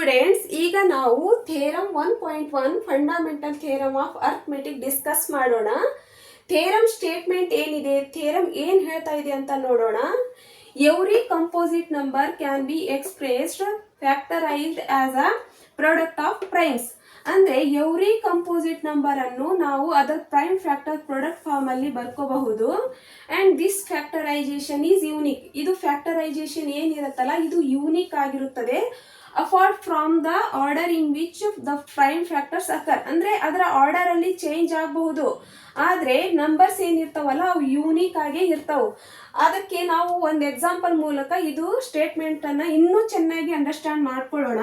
Students, ಈಗ ನಾವು theorem 1.1 fundamental theorem of arithmetic discuss ಮಾಡೋಣ. ಥೇರಮ್ ಸ್ಟೇಟ್ಮೆಂಟ್ ಏನಿದೆ, ಥೇರಮ್ ಏನು ಹೇಳ್ತಾ ಇದೆ ಅಂತ ನೋಡೋಣ. Every composite number can be expressed factorised as a product of primes. ಅಂದ್ರೆ ಎವ್ರಿ ಕಂಪೋಸಿಟ್ ನಂಬರ್ ಅನ್ನು ನಾವು ಅದರ ಪ್ರೈಮ್ ಫ್ಯಾಕ್ಟರ್ ಪ್ರಾಡಕ್ಟ್ ಫಾರ್ಮ್ ಅಲ್ಲಿ ಬರ್ಕೋಬಹುದು. And this factorisation is unique. ಇದು ಫ್ಯಾಕ್ಟರೈಸೇಷನ್ ಏನಿರುತ್ತಲ್ಲ, ಇದು ಯೂನಿಕ್ ಆಗಿರುತ್ತದೆ. Apart from the order in which the prime factors occur. ಅಂದ್ರೆ ಅದರ ಆರ್ಡರ್ ಅಲ್ಲಿ ಚೇಂಜ್ ಆಗಬಹುದು, ಆದ್ರೆ ನಂಬರ್ಸ್ ಏನಿರ್ತಾವಲ್ಲ ಅವು ಯೂನಿಕ್ ಆಗೇ ಇರ್ತಾವೆ. ಅದಕ್ಕೆ ನಾವು ಒಂದು ಎಕ್ಸಾಂಪಲ್ ಮೂಲಕ ಇದು ಸ್ಟೇಟ್ಮೆಂಟ್ ಅನ್ನ ಇನ್ನೂ ಚೆನ್ನಾಗಿ ಅಂಡರ್ಸ್ಟ್ಯಾಂಡ್ ಮಾಡ್ಕೊಳ್ಳೋಣ.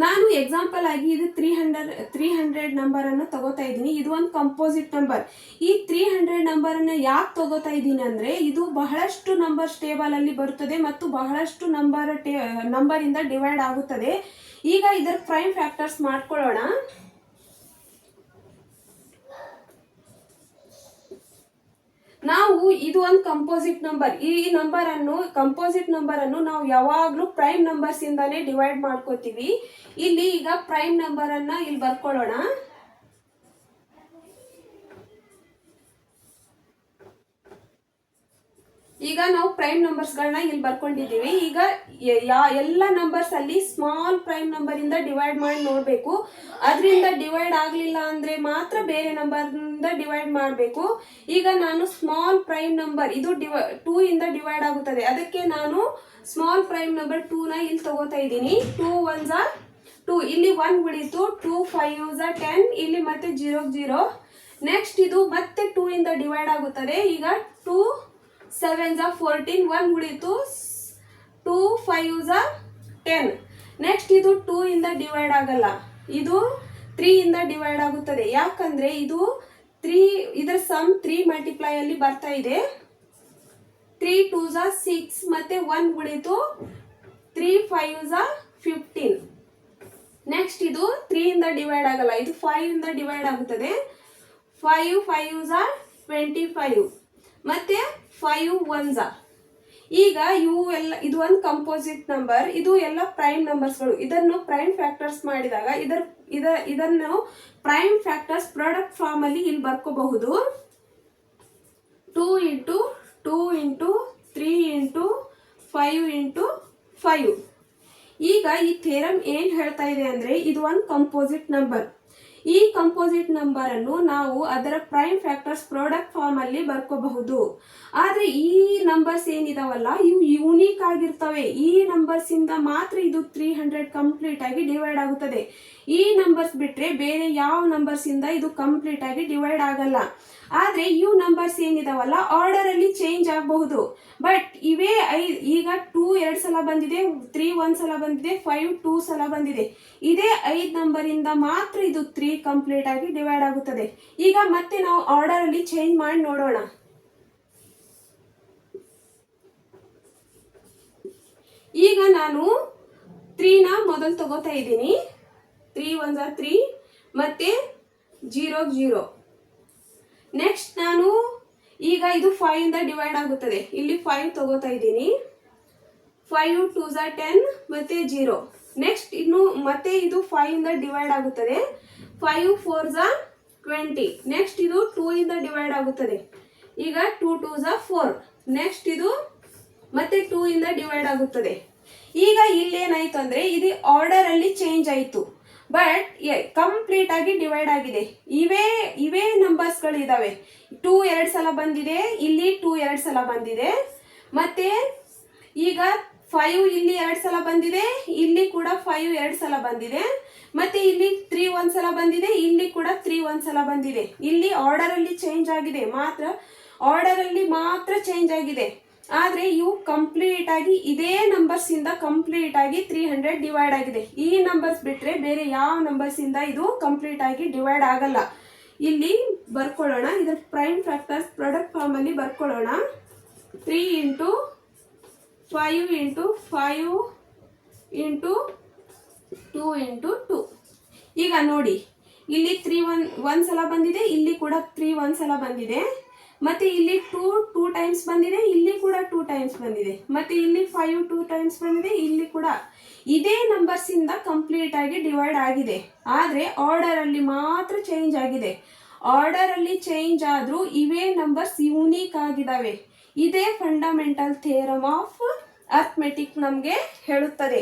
ನಾನು ಎಕ್ಸಾಂಪಲ್ ಆಗಿ ಇದು 300 ನಂಬರ್ ಅನ್ನು ತಗೋತಾ ಇದ್ದೀನಿ. ಇದು ಒಂದು ಕಂಪೋಸಿಟ್ ನಂಬರ್. ಈ 300 ನಂಬರ್ ಅನ್ನ ಯಾಕೆ ತಗೋತಾ ಇದ್ದೀನಿ ಅಂದ್ರೆ, ಇದು ಬಹಳಷ್ಟು ನಂಬರ್ಸ್ ಟೇಬಲ್ ಅಲ್ಲಿ ಬರುತ್ತದೆ ಮತ್ತು ಬಹಳಷ್ಟು ನಂಬರ್ ಇಂದ ಡಿವೈಡ್ ಆಗುತ್ತದೆ. ಈಗ ಇದರ ಪ್ರೈಮ್ ಫ್ಯಾಕ್ಟರ್ಸ್ ಮಾಡ್ಕೊಳ್ಳೋಣ. ನಾವು ಇದು ಒಂದು ಕಂಪೋಸಿಟ್ ನಂಬರ್. ಈ ಕಂಪೋಸಿಟ್ ನಂಬರ್ ಅನ್ನು ನಾವು ಯಾವಾಗ್ಲೂ ಪ್ರೈಮ್ ನಂಬರ್ಸ್ ಇಂದಾನೆ ಡಿವೈಡ್ ಮಾಡ್ಕೋತೀವಿ. ಇಲ್ಲಿ ಈಗ ಪ್ರೈಮ್ ನಂಬರ್ ಅನ್ನ ಇಲ್ಲಿ ಬರ್ಕೊಳ್ಳೋಣ. ಈಗ ನಾವು ಪ್ರೈಮ್ ನಂಬರ್ಸ್ ಗಳನ್ನ ಇಲ್ಲಿ ಬರ್ಕೊಂಡಿದ್ದೀವಿ. ಈಗ ಎಲ್ಲ ನಂಬರ್ಸ್ ಅಲ್ಲಿ ಸ್ಮಾಲ್ ಪ್ರೈಮ್ ನಂಬರ್ ಇಂದ ಡಿವೈಡ್ ಮಾಡಿ ನೋಡ್ಬೇಕು. ಅದರಿಂದ ಡಿವೈಡ್ ಆಗ್ಲಿಲ್ಲ ಅಂದ್ರೆ ಮಾತ್ರ ಬೇರೆ ನಂಬರ್ ಇಂದ ಡಿವೈಡ್ ಮಾಡಬೇಕು. ಈಗ ನಾನು ಸ್ಮಾಲ್ ಪ್ರೈಮ್ ನಂಬರ್ ಇದು 2 ಇಂದ ಡಿವೈಡ್ ಆಗುತ್ತದೆ. ಅದಕ್ಕೆ ನಾನು ಸ್ಮಾಲ್ ಪ್ರೈಮ್ ನಂಬರ್ 2 ನ ಇಲ್ಲಿ ತಗೋತಾ ಇದ್ದೀನಿ. 2 1s 2, ಇಲ್ಲಿ 1 ಉಳಿತು. 2 5s 10, ಇಲ್ಲಿ ಮತ್ತೆ 0 ನೆಕ್ಸ್ಟ್ ಇದು ಮತ್ತೆ 2 ಇಂದ ಡಿವೈಡ್ ಆಗುತ್ತದೆ. ಈಗ 2 7s 14, 1 ಉಳಿತು. 2 5s 10. ನೆಕ್ಸ್ಟ್ ಇದು 2 ಇಂದ ಡಿವೈಡ್ ಆಗಲ್ಲ, ಇದು 3 ಇಂದ ಡಿವೈಡ್ ಆಗುತ್ತದೆ. ಯಾಕಂದ್ರೆ ಇದು 3 ಇದರ ಸಮ್ 3 ಮಲ್ಟಿಪ್ಲೈ ಅಲ್ಲಿ ಬರ್ತಾ ಇದೆ. 3 2s 6 ಮತ್ತೆ 1 ಉಳಿತು. 3 5s 15. ನೆಕ್ಸ್ಟ್ ಇದು 3 ಇಂದ ಡಿವೈಡ್ ಆಗಲ್ಲ, ಇದು 5 ಇಂದ ಡಿವೈಡ್ ಆಗುತ್ತದೆ. 5 5s 25 ಮತ್ತೆ 5 1s. ಈಗ ಇದು ಒಂದು ಕಂಪೋಸಿಟ್ ನಂಬರ್, ಇದು ಎಲ್ಲ ಪ್ರೈಮ್ ನಂಬರ್ಸ್ಗಳು. ಇದನ್ನು ಪ್ರೈಮ್ ಫ್ಯಾಕ್ಟರ್ಸ್ ಮಾಡಿದಾಗ ಇದನ್ನು ಪ್ರೈಮ್ ಫ್ಯಾಕ್ಟರ್ಸ್ ಪ್ರಾಡಕ್ಟ್ ಫಾರ್ಮ್ ಅಲ್ಲಿ ಇಲ್ಲಿ ಬರ್ಕೋಬಹುದು. 2 ಇಂಟು 2 ಇಂಟು 3 ಇಂಟು 5 ಇಂಟು 5. ಈಗ ಈ ಥೇರಮ್ ಏನ್ ಹೇಳ್ತಾ ಇದೆ ಅಂದ್ರೆ, ಇದು ಒಂದು ಕಂಪೋಸಿಟ್ ನಂಬರ್. ಈ ಕಂಪೋಸಿಟ್ ನಂಬರ್ ಅನ್ನು ನಾವು ಅದರ ಪ್ರೈಮ್ ಫ್ಯಾಕ್ಟರ್ಸ್ ಪ್ರಾಡಕ್ಟ್ ಫಾರ್ಮ್ ಅಲ್ಲಿ ಬರ್ಕೋಬಹುದು. ಆದ್ರೆ ಈ ನಂಬರ್ಸ್ ಏನಿದಾವಲ್ಲ ಇವು ಯೂನಿಕ್ ಆಗಿರ್ತವೆ. ಈ ನಂಬರ್ಸ್ ಇಂದ ಮಾತ್ರ ಇದು 300 ಕಂಪ್ಲೀಟ್ ಆಗಿ ಡಿವೈಡ್ ಆಗುತ್ತದೆ. ಈ ನಂಬರ್ಸ್ ಬಿಟ್ರೆ ಬೇರೆ ಯಾವ ನಂಬರ್ಸ್ ಇಂದ ಇದು ಕಂಪ್ಲೀಟ್ ಆಗಿ ಡಿವೈಡ್ ಆಗಲ್ಲ. ಆದ್ರೆ ಇವು ನಂಬರ್ಸ್ ಏನಿದಾವಲ್ಲ ಆರ್ಡರ್ ಅಲ್ಲಿ ಚೇಂಜ್ ಆಗಬಹುದು. ಬಟ್ ಇವೇ ಈಗ 2 2 ಸಲ ಬಂದಿದೆ, 3 1 ಸಲ ಬಂದಿದೆ, 5 2 ಸಲ ಬಂದಿದೆ. ಇದೇ 5 ನಂಬರ್ ಇಂದ ಮಾತ್ರ ಇದು 3 ಕಂಪ್ಲೀಟ್ ಆಗಿ ಡಿವೈಡ್ ಆಗುತ್ತದೆ. ಈಗ ಮತ್ತೆ ನಾವು ಆರ್ಡರ್ ಅಲ್ಲಿ ಚೇಂಜ್ ಮಾಡಿ ನೋಡೋಣ. ಈಗ ನಾನು 3 ನ ಮೊದಲು ತಗೋತಾ ಇದ್ದೀನಿ. 3 1s 3 ಮತ್ತೆ 0 0. ನೆಕ್ಸ್ಟ್ ನಾನು ಈಗ ಇದು 5 ಇಂದ ಡಿವೈಡ್ ಆಗುತ್ತದೆ. ಇಲ್ಲಿ 5 ತಗೋತಾ ಇದ್ದೀನಿ. 5 2s 10 ಮತ್ತೆ 0. ನೆಕ್ಸ್ಟ್ ಇನ್ನು ಮತ್ತೆ ಇದು 5 ಇಂದ ಡಿವೈಡ್ ಆಗುತ್ತದೆ. 5 4s 20. ನೆಕ್ಸ್ಟ್ ಇದು 2 ಇಂದ ಡಿವೈಡ್ ಆಗುತ್ತದೆ. ಈಗ 2 2s 4. ನೆಕ್ಸ್ಟ್ ಇದು ಮತ್ತೆ 2 ಇಂದ ಡಿವೈಡ್ ಆಗುತ್ತದೆ. ಈಗ ಇಲ್ಲೇನಾಯ್ತು ಅಂದ್ರೆ ಇದು ಆರ್ಡರ್ ಅಲ್ಲಿ ಚೇಂಜ್ ಆಯ್ತು, ಬಟ್ ಕಂಪ್ಲೀಟ್ ಆಗಿ ಡಿವೈಡ್ ಆಗಿದೆ. ಇವೇ ನಂಬರ್ಸ್ ಗಳು ಇದಾವೆ. 2 2 ಸಲ ಬಂದಿದೆ, ಇಲ್ಲಿ 2 2 ಸಲ ಬಂದಿದೆ. ಮತ್ತೆ ಈಗ 5 ಇಲ್ಲಿ 2 ಸಲ ಬಂದಿದೆ, ಇಲ್ಲಿ ಕೂಡ 5 2 ಸಲ ಬಂದಿದೆ. ಮತ್ತೆ ಇಲ್ಲಿ 3 1 ಸಲ ಬಂದಿದೆ, ಇಲ್ಲಿ ಕೂಡ 3 1 ಸಲ ಬಂದಿದೆ. ಇಲ್ಲಿ ಆರ್ಡರ್ ಅಲ್ಲಿ ಚೇಂಜ್ ಆಗಿದೆ, ಆರ್ಡರ್ ಅಲ್ಲಿ ಮಾತ್ರ ಚೇಂಜ್ ಆಗಿದೆ. ಆದ್ರೆ ಇವು ಕಂಪ್ಲೀಟ್ ಆಗಿ ಇದೇ ನಂಬರ್ಸ್ ಇಂದ ಕಂಪ್ಲೀಟ್ ಆಗಿ 300 ಡಿವೈಡ್ ಆಗಿದೆ. ಈ ನಂಬರ್ಸ್ ಬಿಟ್ರೆ ಬೇರೆ ಯಾವ ನಂಬರ್ಸ್ ಇಂದ ಇದು ಕಂಪ್ಲೀಟ್ ಆಗಿ ಡಿವೈಡ್ ಆಗಲ್ಲ. ಇಲ್ಲಿ ಬರ್ಕೊಳ್ಳೋಣ, ಇದರ ಪ್ರೈಮ್ ಫ್ಯಾಕ್ಟರ್ಸ್ ಪ್ರಾಡಕ್ಟ್ ಫಾರ್ಮ್ ಅಲ್ಲಿ ಬರ್ಕೊಳ್ಳೋಣ. 3 ಇಂಟು 5 ಇಂಟು 5 ಇಂಟು 2 ಇಂಟು 2. ಈಗ ನೋಡಿ, ಇಲ್ಲಿ 3 1 ಸಲ ಬಂದಿದೆ, ಇಲ್ಲಿ ಕೂಡ 3 1 ಸಲ ಬಂದಿದೆ. ಮತ್ತೆ ಇಲ್ಲಿ 2 ಟೈಮ್ಸ್ ಬಂದಿದೆ, ಇಲ್ಲಿ ಕೂಡ 2 ಟೈಮ್ಸ್ ಬಂದಿದೆ, ಮತ್ತೆ ಇಲ್ಲಿ 5 2 ಟೈಮ್ಸ್ ಬಂದಿದೆ, ಇಲ್ಲಿ ಕೂಡ ಇದೇ ನಂಬರ್ಸ್ ಇಂದ ಕಂಪ್ಲೀಟ್ ಆಗಿ ಡಿವೈಡ್ ಆಗಿದೆ. ಆದ್ರೆ ಆರ್ಡರ್ ಅಲ್ಲಿ ಮಾತ್ರ ಚೇಂಜ್ ಆಗಿದೆ. ಆರ್ಡರ್ ಅಲ್ಲಿ ಚೇಂಜ್ ಆದ್ರೂ ಇವೇ ನಂಬರ್ಸ್ ಯೂನಿಕ್ ಆಗಿದಾವೆ. ಇದೇ ಫಂಡಮೆಂಟಲ್ ಥಿಯರಮ್ ಆಫ್ ಅರ್ಥಮೆಟಿಕ್ ನಮಗೆ ಹೇಳುತ್ತದೆ.